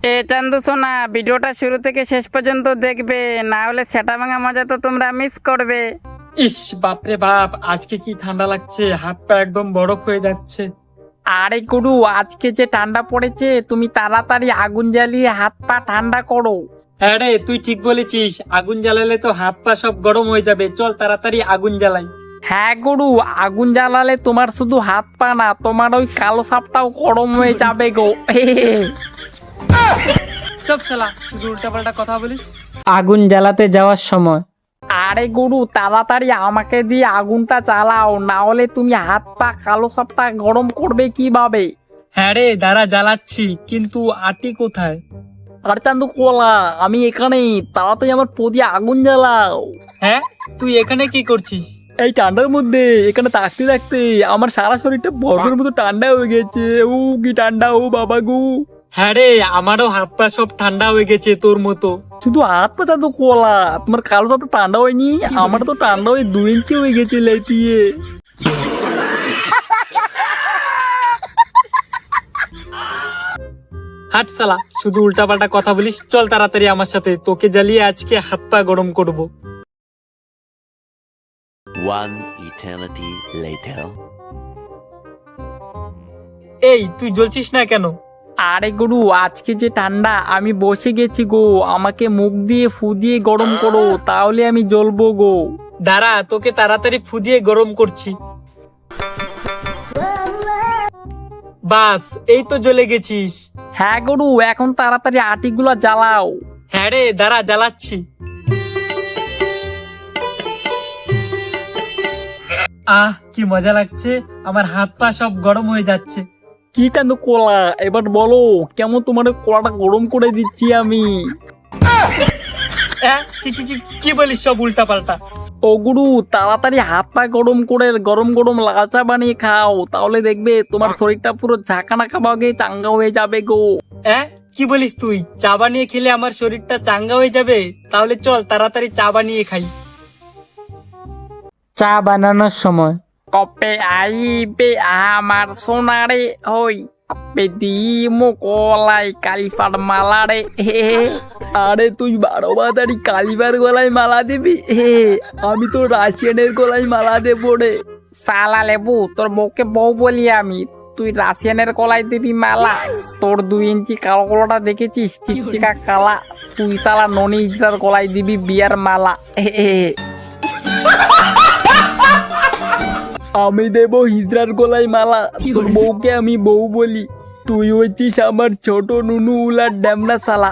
চান্দু সোনা, ভিডিওটা শুরু থেকে শেষ পর্যন্ত দেখবে, না হলে সেটা ভাঙা মজা তো তোমরা মিস করবে। ইস বাপরে বাপ, আজকে কি ঠান্ডা লাগছে, হাত পা একদম বরফ হয়ে যাচ্ছে। আরে গুরু, আজকে যে ঠান্ডা পড়েছে, তুমি তাড়াতাড়ি আগুন জ্বালিয়ে হাত পা ঠান্ডা করো। হ্যাঁ রে, তুই ঠিক বলেছিস, আগুন জ্বালালে তো হাত পা সব গরম হয়ে যাবে, চল তাড়াতাড়ি আগুন জ্বালাই। হ্যাঁ গুরু, আগুন জ্বালালে তোমার শুধু হাত পা না, তোমার ওই কালো সাপটাও গরম হয়ে যাবে গো। চুপ শালা, শুধু উল্টাপাল্টা কথা বলিস। আগুন জ্বালাতে যাওয়ার সময়, আরে গুরু তাড়াতাড়ি আমাকে দিয়ে আগুনটা জ্বালাও, না হলে তুমি হাত পা কালো সাপটা গরম করবে কিভাবে? হ্যাঁ রে দাঁড়া, জ্বালাচ্ছি, কিন্তু আটি কোথায়? আর চান্দু কোলা, আমি এখানে, তাড়াতাড়ি আমার পদি আগুন জ্বালাও। হ্যাঁ, তুই এখানে কি করছিস? এই ঠান্ডার মধ্যে এখানে থাকতে থাকতে আমার সারা শরীরটা বরফের মতো ঠান্ডা হয়ে গেছে। ও কি ঠান্ডা, ও বাবা গো। হ্যাঁ রে, আমারও হাত পা সব ঠান্ডা হয়ে গেছে তোর মতো। শুধু হাত পা চান্দু কোলা, তোমার কালো সাপটা ঠান্ডা হয়নি, আমার তো ঠান্ডা হয়ে 2 ইঞ্চি হয়ে গেছে লেতিয়ে। হাট শালা, শুধু উল্টাপাল্টা কথা বলিস, চল তাড়াতাড়ি আমার সাথে, তোকে জ্বালিয়ে আজকে হাত পা গরম করব। One eternity later. এই তুই জ্বলছিস না কেন? আরে গুরু, আজকে যে ঠান্ডা, আমি বসে গেছি গো, আমাকে মুখ দিয়ে ফু দিয়ে গরম করো, তাহলে আমি জ্বলবো গো। দাঁড়া, তোকে তাড়াতাড়ি ফুদিয়ে গরম করছি। বাস, এই তো জ্বলে গেছিস। হ্যাঁ গুরু, এখন তাড়াতাড়ি আটিগুলো জ্বালাও। হ্যাঁ রে দাঁড়া, জ্বালাচ্ছি। আহ কি মজা লাগছে, আমার হাত পা সব গরম হয়ে যাচ্ছে। কি চান্দু কোলা, এবার বলো কেমন তোমার কোলাটা গরম করে দিচ্ছি আমি। কি কি কি কি বলিস সব উল্টা পাল্টা? ও গুরু, তাড়াতাড়ি হাত পা গরম করে গরম গরম লাল চা বানিয়ে খাও, তাহলে দেখবে তোমার শরীরটা পুরো ঝাঁকানা খাওয়া গিয়ে চাঙ্গা হয়ে যাবে গো। কি বলিস তুই, চা বানিয়ে খেলে আমার শরীরটা চাঙ্গা হয়ে যাবে? তাহলে চল তাড়াতাড়ি চা বানিয়ে খাই। চা বানানোর সময়, কপে আইবে আমার সোনারে হই, কপে দিমো কলাই কালিফার মালা রে। আরে তুই 12 কালিফার গলায় মালা দিবি? আমি তো রাশিয়ানের গলায় মালা দেবো রে। সালা লেবু, তোর বউকে বউ বলি আমি, তুই রাশিয়ানের গলায় দিবি মালা? তোর 2 ইঞ্চি কালো গলাটা দেখেছিস, চিকচিকা কালা, তুই সালা ননি ইজরার গলায় দিবি বিয়ার মালা। আমি দেব হিজড়ার গলায় মালা, তোর বউকে আমি বউ বলি, তুই হচ্ছিস আমার ছোট নুনু উলার ড্যামনা সালা।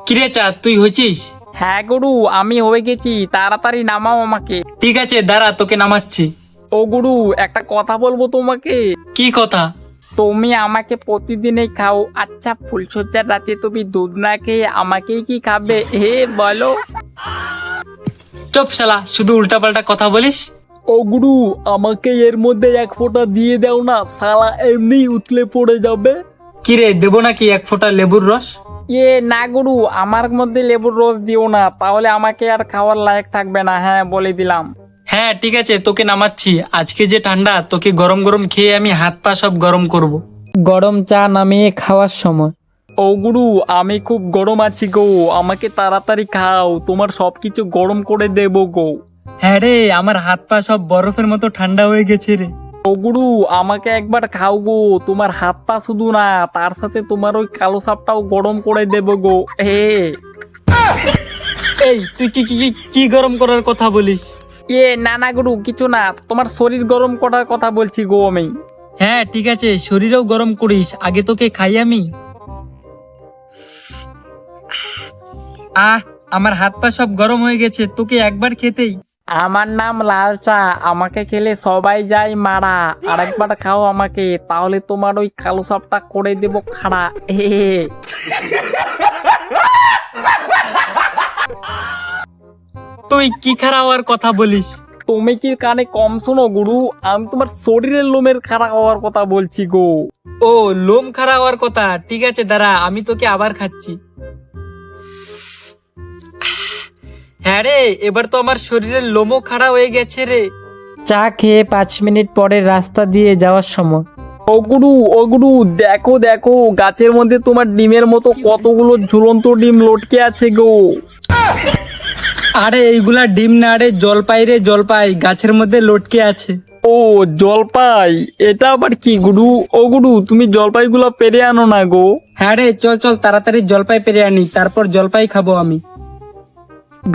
কিরে চা, তুই হয়েছিস? হ্যাঁ গুরু, আমি হয়ে গেছি, তাড়াতাড়ি নামাও আমাকে। ঠিক আছে দাঁড়া, তোকে নামাচ্ছি। ও গুরু, একটা কথা বলবো তোমাকে। কি কথা? তুমি আমাকে প্রতিদিনই খাও, আচ্ছা ফুলসজ্জার রাতে তুমি দুধ না খেয়ে আমাকেই কি খাবে? বলো। চুপ শালা, শুধু উল্টাপাল্টা কথা বলিস। ও গুরু, আমাকে এর মধ্যে 1 ফোঁটা দিয়ে দাও না, শালা এমনি উতলে পড়ে যাবে। কিরে, দেবো নাকি 1 ফোঁটা লেবুর রস? না গুরু, আমার মধ্যে লেবুর রস দিও না, তাহলে আমাকে আর খাওয়ার লায়ক থাকবে না, হ্যাঁ বলে দিলাম। হ্যাঁ ঠিক আছে, তোকে নামাচ্ছি, আজকে যে ঠান্ডা, তোকে গরম গরম খেয়ে আমি হাত পা সব গরম করব। গরম চা নামিয়ে খাওয়ার সময়, ও গুরু, আমি খুব গরম আছি গো, আমাকে তাড়াতাড়ি খাও, তোমার সবকিছু গরম করে দেবো গো। হ্যাঁ রে, আমার হাত পা সব বরফের মতো ঠান্ডা হয়ে গেছে রে। ও গুরু, আমাকে একবার খাও গো, তোমার হাত পা শুধু না, তার সাথে তোমার ওই কালো সাপটাও গরম করে দেবো গো। এই তুই কি কি কি- কি গরম করার কথা বলিস? না না গুরু, কিছু না, তোমার শরীর গরম করার কথা বলছি গো আমি। হ্যাঁ ঠিক আছে, শরীরেও গরম করিস, আগে তোকে খাই আমি। আমার হাত পা সব গরম হয়ে গেছে, তোকে একবার খেতেই। আমার নাম লাল চা, আমাকে খেলে সবাই যায় মারা, আরেকবার খাও আমাকে, তাহলে তোমার ওই কালো সাপটা করে দেবো খাড়া। তুই কি খারাপ হওয়ার কথা বলিস? তুমি কি কানে কম শোনো গুরু, আমি তোমার শরীরের লোমের খাড়া হওয়ার কথা বলছি গো। ও, লোম খারাপ হওয়ার কথা, ঠিক আছে দাঁড়া, আমি তোকে আবার খাচ্ছি। হ্যাঁ রে, এবার তো আমার শরীরের লোমও খাড়া হয়ে গেছে রে। চা খেয়ে 5 মিনিট পরে রাস্তা দিয়ে যাওয়ার সময়, ও গুরু দেখো দেখো গাছের মধ্যে তোমার ডিমের মতো কতগুলো ঝুলন্ত ডিম লটকে আছে গো। আরে এইগুলা ডিম না রে, জলপাই রে, জলপাই গাছের মধ্যে লটকে আছে। ও জলপাই, এটা আবার কি গুরু? ও গুরু তুমি জলপাইগুলো পেরে আনো না গো। হ্যাঁ রে, চল চল তাড়াতাড়ি জলপাই পেরে আনি, তারপর জলপাই খাবো আমি।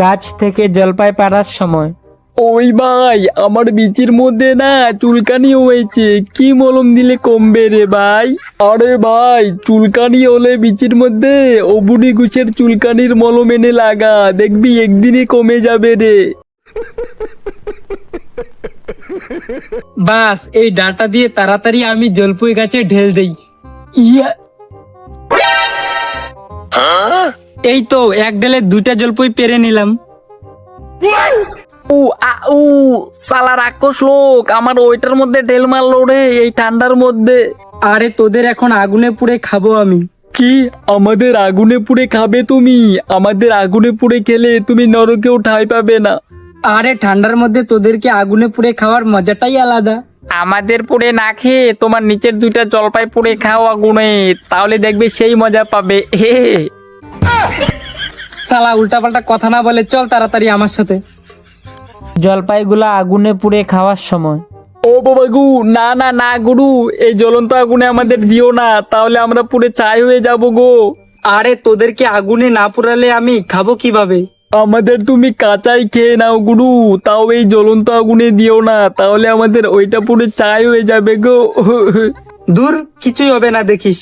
গাছ থেকে জলপাই পাড়ার সময় ওই ভাই আমার বিচির মধ্যে না চুলকানি হয়েছে, কি মলম দিলে কমবে রে ভাই? আরে ভাই চুলকানি হলে বিচির মধ্যে অবুড়ি গুছের চুলকানির মলম এনে লাগা, দেখবি একদিনই কমে যাবে রে। বাস এই ডাটা দিয়ে তাড়াতাড়ি আমি জলপুই গাছে ঢেল দেই। ইয়া, এই তো এক ঢেলে 2টা জলপুই পেরে নিলাম। উ সালা রাক্ষস লোক আমার ওইটার মধ্যে ঢেল মারলো রে এই ঠান্ডার মধ্যে। আরে তোদের এখন আগুনে পুড়ে খাবো আমি। কি আমাদের আগুনে পুড়ে খাবে তুমি? আমাদের আগুনে পুড়ে খেলে তুমি নরকেও ঠাঁই পাবে না। আরে ঠান্ডার মধ্যে তোদেরকে আগুনে পুড়ে খাওয়ার মজাটাই আলাদা। আমাদের পুড়ে না খেয়ে তোমার নিচের 2টা জলপাই পুড়ে খাও আগুনে, তাহলে দেখবে সেই মজা পাবে। হে সালা উল্টাপাল্টা কথা না বলে চল তাড়াতাড়ি আমার সাথে। জলপাইগুলা আগুনে পুড়ে খাওয়ার সময় ও বাবাগু না না না গুরু, এই জ্বলন্ত আগুনে আমাদের দিও না, তাহলে আমরা পুড়ে ছাই হয়ে যাব গো। আরে তোদেরকে আগুনে না পুড়ালে আমি খাবো কিভাবে? আমাদের তুমি কাঁচাই খেয়ে নাও গুরু, তাও এই জ্বলন্ত আগুনে দিও না, তাহলে আমাদের ওইটা পুড়ে ছাই হয়ে যাবে গো। দূর, কিছুই হবে না দেখিস।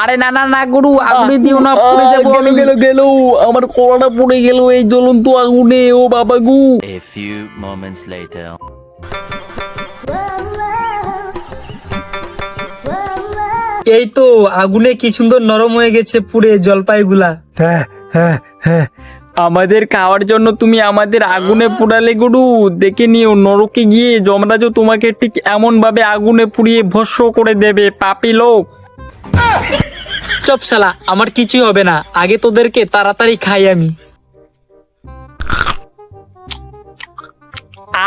আরে না না না গুরু, আগুনে দিও না, পুড়ে যাবো আমি। গেল আমার কলাটা পুড়ে গেল এই জ্বলন্ত আগুনে। ও বাবা গু। A few moments later. এই তো আগুনে কি সুন্দর নরম হয়ে গেছে পুড়ে জলপাইগুলা। আমাদের খাওয়ার জন্য তুমি আমাদের আগুনে পুড়ালে গুরু, দেখে নিও নরকে গিয়ে যমরাজও তোমাকে ঠিক এমন ভাবে আগুনে পুড়িয়ে ভস্ম করে দেবে, পাপী লোক। চপ শালা, আমার কিছুই হবে না, আগে তোদেরকে তাড়াতাড়ি খাই আমি।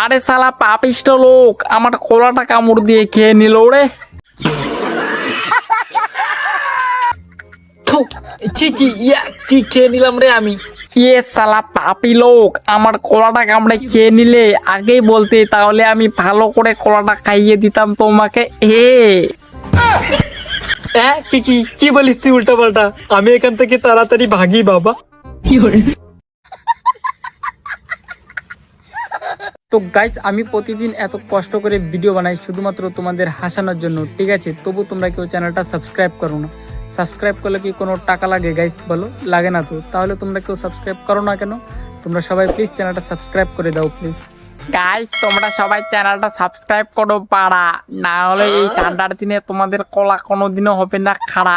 আরে শালা পাপিষ্ট লোক, আমার কলাটা কামড় দিয়ে খেয়ে নিল রে। থু, ছি ছি, ইয়া, কি খেয়ে নিলাম রে আমি। ইয়ে শালা পাপী লোক, আমার কলাটা কামড়ে খেয়ে নিলে আগেই বলতে, তাহলে আমি ভালো করে কলাটা খাইয়ে দিতাম তোমাকে। কি কি কি বলিস তুই উল্টা পাল্টা? আমি এখান থেকে তাড়াতাড়ি ভাগি বাবা। তো গাইস, আমি প্রতিদিন এত কষ্ট করে ভিডিও বানাই শুধুমাত্র তোমাদের হাসানোর জন্য, ঠিক আছে? তবু তোমরা কেউ চ্যানেলটা সাবস্ক্রাইব করো না। সাবস্ক্রাইব করলে কি কোনো টাকা লাগে গাইস? বলো, লাগে না তো? তাহলে তোমরা কেউ সাবস্ক্রাইব করো না কেন? তোমরা সবাই প্লিজ চ্যানেলটা সাবস্ক্রাইব করে দাও প্লিজ। গাইস তোমরা সবাই চ্যানেলটা সাবস্ক্রাইব করো পাড়া, না হলে এই ঠান্ডার দিনে তোমাদের কলা কোনোদিনও হবে না খাড়া।